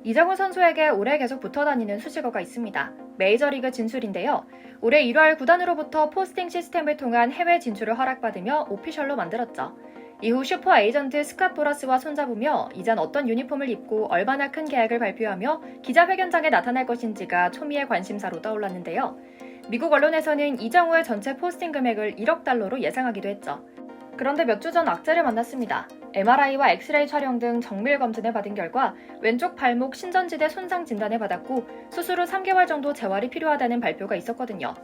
이정우 선수에게 올해 계속 붙어다니는 수식어가 있습니다. 메이저리그 진출인데요. 올해 1월 구단으로부터 포스팅 시스템을 통한 해외 진출을 허락받으며 오피셜로 만들었죠. 이후 슈퍼 에이전트 스캇 보라스와 손잡으며 이젠 어떤 유니폼을 입고 얼마나 큰 계약을 발표하며 기자회견장에 나타날 것인지가 초미의 관심사로 떠올랐는데요. 미국 언론에서는 이정우의 전체 포스팅 금액을 1억 달러로 예상하기도 했죠. 그런데 몇 주 전 악재를 만났습니다. MRI와 엑스레이 촬영 등 정밀 검진을 받은 결과 왼쪽 발목 신전지대 손상 진단을 받았고 수술 후 3개월 정도 재활이 필요하다는 발표가 있었거든요.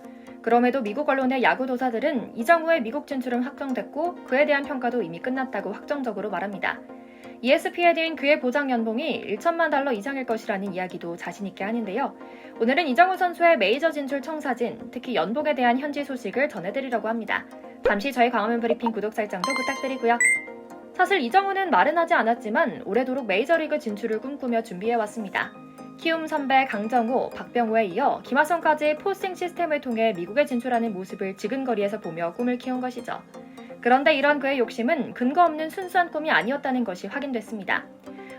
그럼에도 미국 언론의 야구 도사들은 이정우의 미국 진출은 확정됐고 그에 대한 평가도 이미 끝났다고 확정적으로 말합니다. ESPN은 그의 보장 연봉이 1천만 달러 이상일 것이라는 이야기도 자신 있게 하는데요. 오늘은 이정우 선수의 메이저 진출 청사진, 특히 연봉에 대한 현지 소식을 전해드리려고 합니다. 잠시 저희 광화문 브리핑 구독 설정도 부탁드리고요. 사실 이정우는 말은 하지 않았지만 오래도록 메이저리그 진출을 꿈꾸며 준비해왔습니다. 키움 선배 강정호, 박병호에 이어 김하성까지 포스팅 시스템을 통해 미국에 진출하는 모습을 지근거리에서 보며 꿈을 키운 것이죠. 그런데 이런 그의 욕심은 근거 없는 순수한 꿈이 아니었다는 것이 확인됐습니다.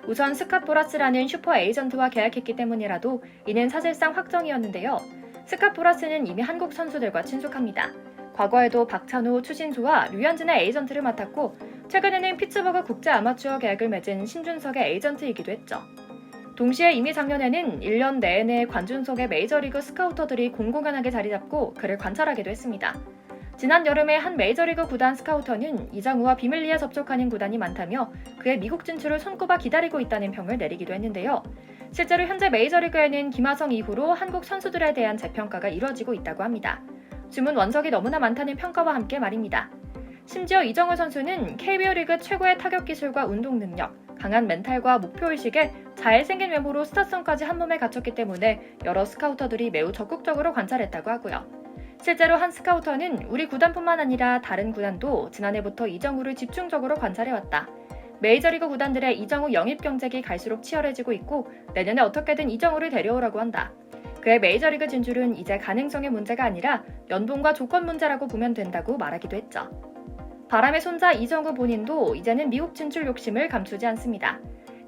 우선 스캇 보라스라는 슈퍼 에이전트와 계약했기 때문이라도 이는 사실상 확정이었는데요. 스캇 보라스는 이미 한국 선수들과 친숙합니다. 과거에도 박찬호, 추신수와 류현진의 에이전트를 맡았고 최근에는 피츠버그 국제 아마추어 계약을 맺은 신준석의 에이전트이기도 했죠. 동시에 이미 작년에는 1년 내내 관중석의 메이저리그 스카우터들이 공공연하게 자리 잡고 그를 관찰하기도 했습니다. 지난 여름에 한 메이저리그 구단 스카우터는 이정우와 비밀리에 접촉하는 구단이 많다며 그의 미국 진출을 손꼽아 기다리고 있다는 평을 내리기도 했는데요. 실제로 현재 메이저리그에는 김하성 이후로 한국 선수들에 대한 재평가가 이뤄지고 있다고 합니다. 주문 원석이 너무나 많다는 평가와 함께 말입니다. 심지어 이정우 선수는 KBO 리그 최고의 타격 기술과 운동 능력, 강한 멘탈과 목표의식에 잘생긴 외모로 스타성까지 한몸에 갖췄기 때문에 여러 스카우터들이 매우 적극적으로 관찰했다고 하고요. 실제로 한 스카우터는 우리 구단뿐만 아니라 다른 구단도 지난해부터 이정우를 집중적으로 관찰해왔다. 메이저리그 구단들의 이정우 영입 경쟁이 갈수록 치열해지고 있고 내년에 어떻게든 이정우를 데려오라고 한다. 그의 메이저리그 진출은 이제 가능성의 문제가 아니라 연봉과 조건 문제라고 보면 된다고 말하기도 했죠. 바람의 손자 이정우 본인도 이제는 미국 진출 욕심을 감추지 않습니다.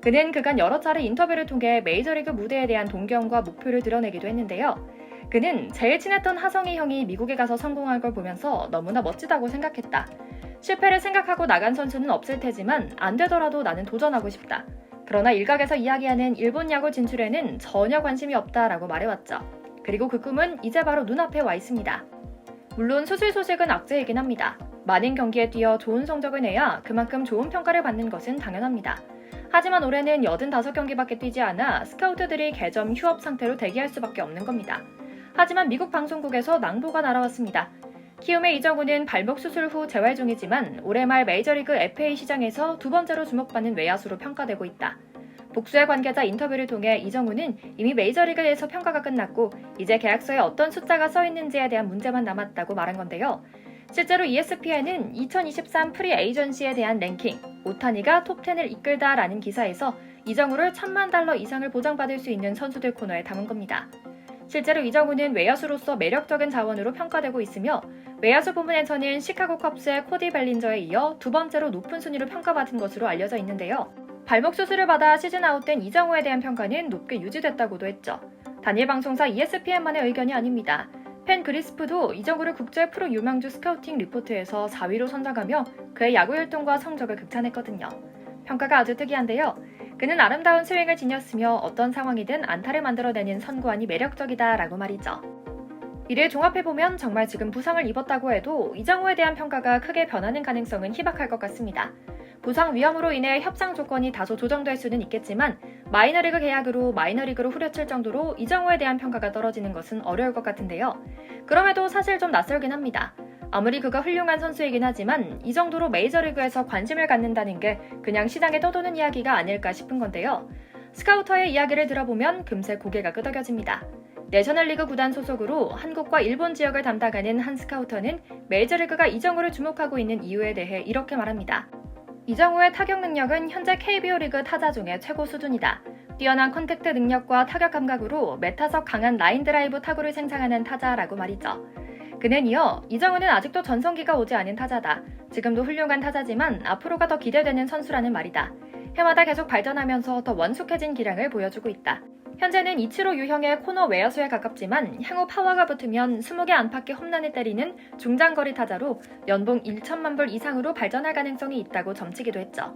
그는 그간 여러 차례 인터뷰를 통해 메이저리그 무대에 대한 동경과 목표를 드러내기도 했는데요. 그는 제일 친했던 하성이 형이 미국에 가서 성공한 걸 보면서 너무나 멋지다고 생각했다. 실패를 생각하고 나간 선수는 없을 테지만 안 되더라도 나는 도전하고 싶다. 그러나 일각에서 이야기하는 일본 야구 진출에는 전혀 관심이 없다라고 말해왔죠. 그리고 그 꿈은 이제 바로 눈앞에 와 있습니다. 물론 수술 소식은 악재이긴 합니다. 많은 경기에 뛰어 좋은 성적을 내야 그만큼 좋은 평가를 받는 것은 당연합니다. 하지만 올해는 85경기밖에 뛰지 않아 스카우트들이 개점 휴업 상태로 대기할 수밖에 없는 겁니다. 하지만 미국 방송국에서 낭보가 날아왔습니다. 키움의 이정우는 발목 수술 후 재활 중이지만 올해 말 메이저리그 FA 시장에서 두 번째로 주목받는 외야수로 평가되고 있다. 복수의 관계자 인터뷰를 통해 이정우는 이미 메이저리그에서 평가가 끝났고 이제 계약서에 어떤 숫자가 써 있는지에 대한 문제만 남았다고 말한 건데요. 실제로 ESPN은 2023 프리 에이전시에 대한 랭킹, 오타니가 톱10을 이끌다라는 기사에서 이정우를 1,000만 달러 이상을 보장받을 수 있는 선수들 코너에 담은 겁니다. 실제로 이정우는 외야수로서 매력적인 자원으로 평가되고 있으며 외야수 부문에서는 시카고 컵스의 코디 벨린저에 이어 두 번째로 높은 순위로 평가받은 것으로 알려져 있는데요. 발목 수술을 받아 시즌 아웃된 이정우에 대한 평가는 높게 유지됐다고도 했죠. 단일 방송사 ESPN만의 의견이 아닙니다. 팬 그리스프도 이정우를 국제 프로 유망주 스카우팅 리포트에서 4위로 선정하며 그의 야구 활동과 성적을 극찬했거든요. 평가가 아주 특이한데요. 그는 아름다운 스윙을 지녔으며 어떤 상황이든 안타를 만들어내는 선구안이 매력적이다라고 말이죠. 이를 종합해보면 정말 지금 부상을 입었다고 해도 이정우에 대한 평가가 크게 변하는 가능성은 희박할 것 같습니다. 부상 위험으로 인해 협상 조건이 다소 조정될 수는 있겠지만 마이너리그 계약으로 마이너리그로 후려칠 정도로 이정우에 대한 평가가 떨어지는 것은 어려울 것 같은데요. 그럼에도 사실 좀 낯설긴 합니다. 아무리 그가 훌륭한 선수이긴 하지만 이 정도로 메이저리그에서 관심을 갖는다는 게 그냥 시장에 떠도는 이야기가 아닐까 싶은 건데요. 스카우터의 이야기를 들어보면 금세 고개가 끄덕여집니다. 내셔널리그 구단 소속으로 한국과 일본 지역을 담당하는 한 스카우터는 메이저리그가 이정우를 주목하고 있는 이유에 대해 이렇게 말합니다. 이정우의 타격 능력은 현재 KBO 리그 타자 중에 최고 수준이다. 뛰어난 컨택트 능력과 타격 감각으로 메타석 강한 라인 드라이브 타구를 생산하는 타자라고 말이죠. 그는 이어 이정우는 아직도 전성기가 오지 않은 타자다. 지금도 훌륭한 타자지만 앞으로가 더 기대되는 선수라는 말이다. 해마다 계속 발전하면서 더 원숙해진 기량을 보여주고 있다. 현재는 이치로 유형의 코너 외야수에 가깝지만 향후 파워가 붙으면 20개 안팎의 홈런을 때리는 중장거리 타자로 연봉 1천만 불 이상으로 발전할 가능성이 있다고 점치기도 했죠.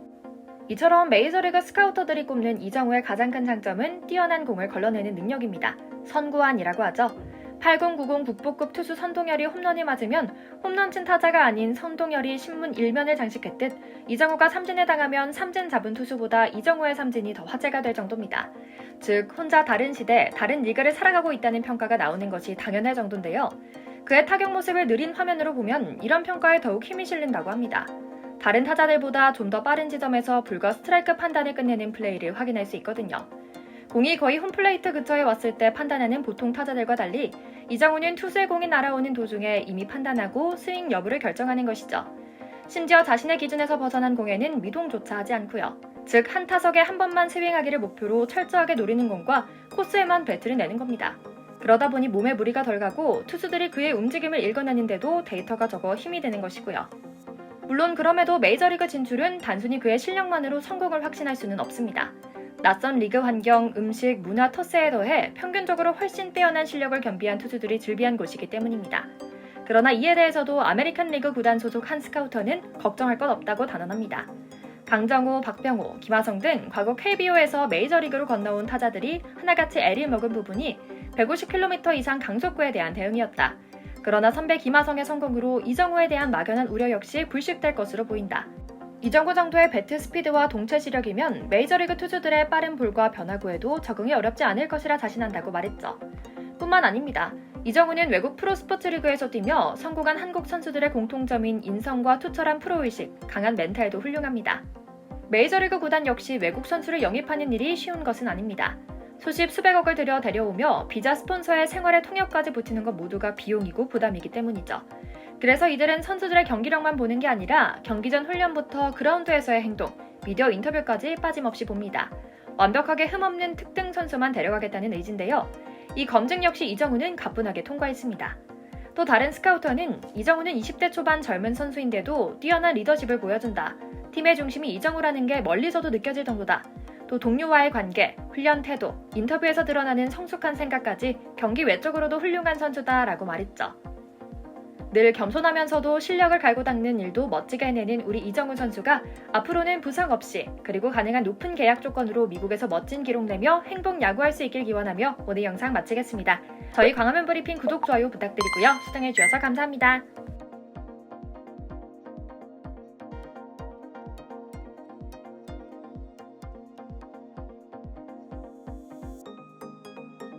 이처럼 메이저리그 스카우터들이 꼽는 이정우의 가장 큰 장점은 뛰어난 공을 걸러내는 능력입니다. 선구안이라고 하죠. 8090 국보급 투수 선동열이 홈런이 맞으면 홈런 친 타자가 아닌 선동열이 신문 1면을 장식했듯 이정우가 삼진에 당하면 삼진 잡은 투수보다 이정우의 삼진이 더 화제가 될 정도입니다. 즉 혼자 다른 시대, 다른 리그를 살아가고 있다는 평가가 나오는 것이 당연할 정도인데요. 그의 타격 모습을 느린 화면으로 보면 이런 평가에 더욱 힘이 실린다고 합니다. 다른 타자들보다 좀 더 빠른 지점에서 불과 스트라이크 판단을 끝내는 플레이를 확인할 수 있거든요. 공이 거의 홈플레이트 근처에 왔을 때 판단하는 보통 타자들과 달리 이정우는 투수의 공이 날아오는 도중에 이미 판단하고 스윙 여부를 결정하는 것이죠. 심지어 자신의 기준에서 벗어난 공에는 미동조차 하지 않고요. 즉 한 타석에 한 번만 스윙하기를 목표로 철저하게 노리는 공과 코스에만 배트를 내는 겁니다. 그러다 보니 몸에 무리가 덜 가고 투수들이 그의 움직임을 읽어내는데도 데이터가 적어 힘이 되는 것이고요. 물론 그럼에도 메이저리그 진출은 단순히 그의 실력만으로 성공을 확신할 수는 없습니다. 낯선 리그 환경, 음식, 문화 터세에 더해 평균적으로 훨씬 뛰어난 실력을 겸비한 투수들이 즐비한 곳이기 때문입니다. 그러나 이에 대해서도 아메리칸 리그 구단 소속 한 스카우터는 걱정할 것 없다고 단언합니다. 강정호, 박병호, 김하성 등 과거 KBO에서 메이저리그로 건너온 타자들이 하나같이 애를 먹은 부분이 150km 이상 강속구에 대한 대응이었다. 그러나 선배 김하성의 성공으로 이정우에 대한 막연한 우려 역시 불식될 것으로 보인다. 이 정도 정도의 배트 스피드와 동체 시력이면 메이저리그 투수들의 빠른 볼과 변화구에도 적응이 어렵지 않을 것이라 자신한다고 말했죠. 뿐만 아닙니다. 이정우는 외국 프로스포츠 리그에서 뛰며 성공한 한국 선수들의 공통점인 인성과 투철한 프로의식, 강한 멘탈도 훌륭합니다. 메이저리그 구단 역시 외국 선수를 영입하는 일이 쉬운 것은 아닙니다. 수십 수백억을 들여 데려오며 비자 스폰서의 생활의 통역까지 붙이는 것 모두가 비용이고 부담이기 때문이죠. 그래서 이들은 선수들의 경기력만 보는 게 아니라 경기 전 훈련부터 그라운드에서의 행동, 미디어 인터뷰까지 빠짐없이 봅니다. 완벽하게 흠없는 특등 선수만 데려가겠다는 의지인데요. 이 검증 역시 이정우는 가뿐하게 통과했습니다. 또 다른 스카우터는 이정우는 20대 초반 젊은 선수인데도 뛰어난 리더십을 보여준다. 팀의 중심이 이정우라는 게 멀리서도 느껴질 정도다. 또 동료와의 관계, 훈련 태도, 인터뷰에서 드러나는 성숙한 생각까지 경기 외적으로도 훌륭한 선수다라고 말했죠. 늘 겸손하면서도 실력을 갈고 닦는 일도 멋지게 해내는 우리 이정우 선수가 앞으로는 부상 없이 그리고 가능한 높은 계약 조건으로 미국에서 멋진 기록 내며 행복 야구할 수 있길 기원하며 오늘 영상 마치겠습니다. 저희 광화문 브리핑 구독, 좋아요 부탁드리고요. 시청해주셔서 감사합니다.